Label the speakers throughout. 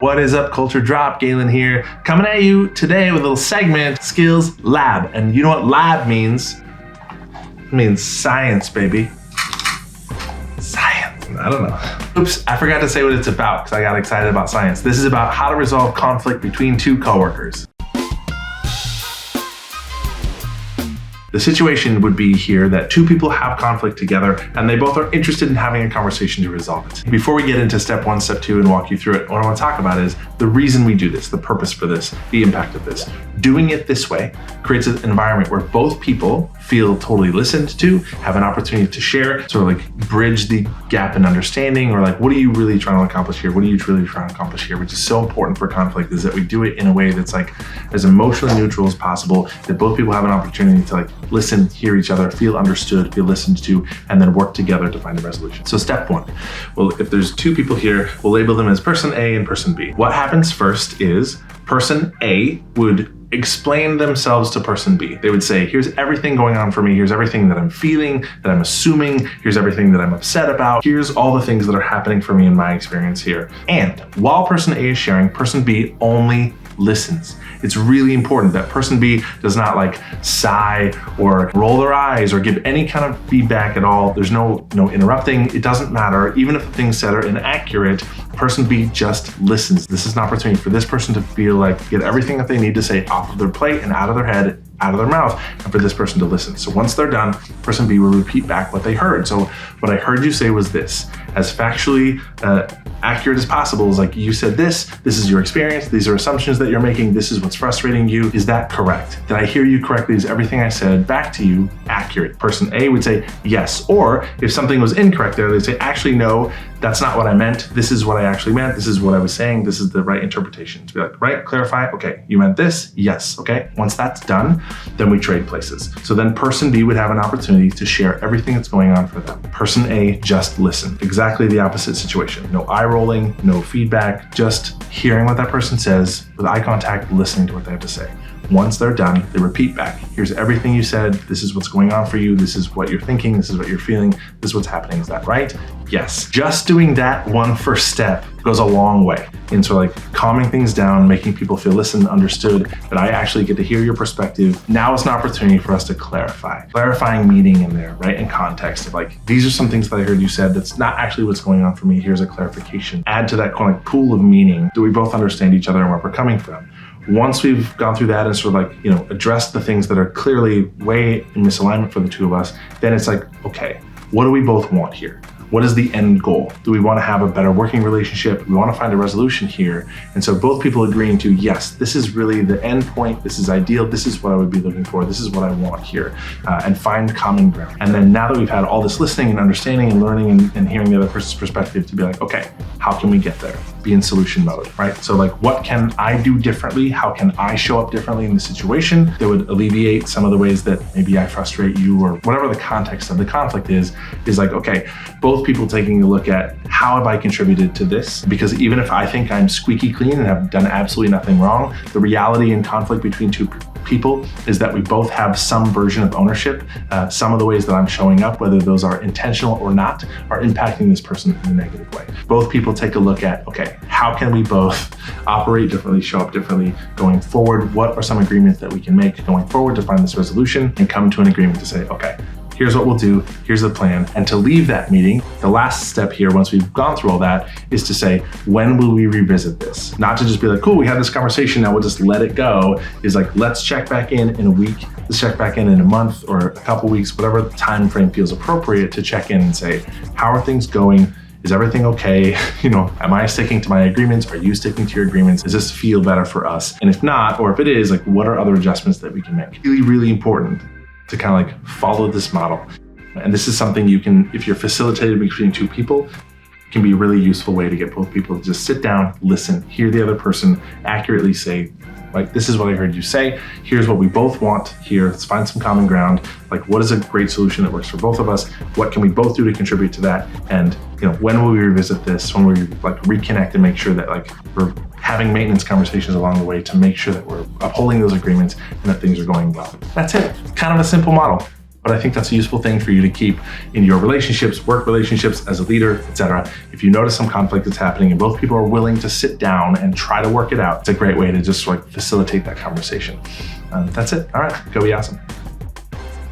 Speaker 1: What is up, Culture Drop? Galen here, coming at you today with a little segment, Skills Lab. And you know what lab means? It means science, baby. Science. I don't know. Oops, I forgot to say what it's about because I got excited about science. This is about how to resolve conflict between two coworkers. The situation would be here that two people have conflict together and they both are interested in having a conversation to resolve it. Before we get into step 1, step 2 and walk you through it, what I want to talk about is the reason we do this, the purpose for this, the impact of this. Doing it this way creates an environment where both people feel totally listened to, have an opportunity to share, sort of like bridge the gap in understanding, or like, what are you really trying to accomplish here? What are you truly trying to accomplish here? Which is so important for conflict, is that we do it in a way that's like as emotionally neutral as possible, that both people have an opportunity to like listen, hear each other, feel understood, feel listened to, and then work together to find a resolution. So step 1, well, if there's two people here, we'll label them as person A and person B. What happens first is person A would explain themselves to person B. They would say, here's everything going on for me. Here's everything that I'm feeling, that I'm assuming. Here's everything that I'm upset about. Here's all the things that are happening for me in my experience here. And while person A is sharing, person B only listens. It's really important that person B does not like sigh or roll their eyes or give any kind of feedback at all. There's no interrupting. It doesn't matter. Even if the things said are inaccurate, person B just listens. This is an opportunity for this person to feel like get everything that they need to say off of their plate and out of their head, out of their mouth, and for this person to listen. So once they're done, person B will repeat back what they heard. So what I heard you say was this, as factually accurate as possible, is like, you said this is your experience, these are assumptions that you're making, this is what's frustrating you. Is that correct? Did I hear you correctly? Is everything I said back to you accurate? Person A would say yes. Or if something was incorrect there, they'd say, actually, no, that's not what I meant. This is what I actually meant. This is what I was saying. This is the right interpretation. To be like, right, clarify, okay, you meant this? Yes, okay. Once that's done, then we trade places. So then person B would have an opportunity to share everything that's going on for them. Person A just listened. Exactly the opposite situation. No eye rolling, no feedback, just hearing what that person says with eye contact, listening to what they have to say. Once they're done, they repeat back. Here's everything you said. This is what's going on for you. This is what you're thinking. This is what you're feeling. This is what's happening. Is that right? Yes. Just doing that one first step goes a long way into like calming things down, making people feel listened, understood, that I actually get to hear your perspective. Now it's an opportunity for us to clarify. Clarifying meaning in there, right? In context of like, these are some things that I heard you said that's not actually what's going on for me. Here's a clarification. Add to that kind of pool of meaning. Do we both understand each other and where we're coming from? Once we've gone through that and sort of like, addressed the things that are clearly way in misalignment for the two of us, then it's like, okay, what do we both want here? What is the end goal? Do we want to have a better working relationship? We want to find a resolution here. And so both people agreeing to, yes, this is really the end point. This is ideal. This is what I would be looking for. This is what I want here, and find common ground. And then now that we've had all this listening and understanding and learning and hearing the other person's perspective, to be like, okay, how can we get there? Be in solution mode, right? So like, what can I do differently? How can I show up differently in the situation that would alleviate some of the ways that maybe I frustrate you, or whatever the context of the conflict is like, okay, both people taking a look at how have I contributed to this? Because even if I think I'm squeaky clean and have done absolutely nothing wrong, the reality in conflict between two people is that we both have some version of ownership. Some of the ways that I'm showing up, whether those are intentional or not, are impacting this person in a negative way. Both people take a look at, okay, how can we both operate differently, show up differently going forward? What are some agreements that we can make going forward to find this resolution and come to an agreement to say, okay, here's what we'll do, here's the plan. And to leave that meeting, the last step here, once we've gone through all that, is to say, when will we revisit this? Not to just be like, cool, we had this conversation, now we'll just let it go. Is like, let's check back in a week, let's check back in a month or a couple weeks, whatever the time frame feels appropriate to check in and say, how are things going? Is everything okay? Am I sticking to my agreements? Are you sticking to your agreements? Does this feel better for us? And if not, or if it is, like, what are other adjustments that we can make? Really, really important to kind of like follow this model. And this is something you can, if you're facilitated between two people, can be a really useful way to get both people to just sit down, listen, hear the other person accurately say, like, this is what I heard you say. Here's what we both want here. Let's find some common ground. Like, what is a great solution that works for both of us? What can we both do to contribute to that? And, when will we revisit this? When will we like reconnect and make sure that like we're having maintenance conversations along the way to make sure that we're upholding those agreements and that things are going well. That's it. Kind of a simple model. But I think that's a useful thing for you to keep in your relationships, work relationships, as a leader, etc. If you notice some conflict that's happening and both people are willing to sit down and try to work it out, it's a great way to just facilitate that conversation. That's it. All right, go be awesome.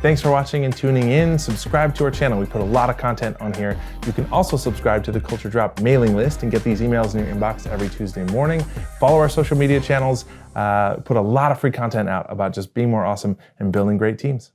Speaker 1: Thanks for watching and tuning in. Subscribe to our channel. We put a lot of content on here. You can also subscribe to the Culture Drop mailing list and get these emails in your inbox every Tuesday morning. Follow our social media channels. Put a lot of free content out about just being more awesome and building great teams.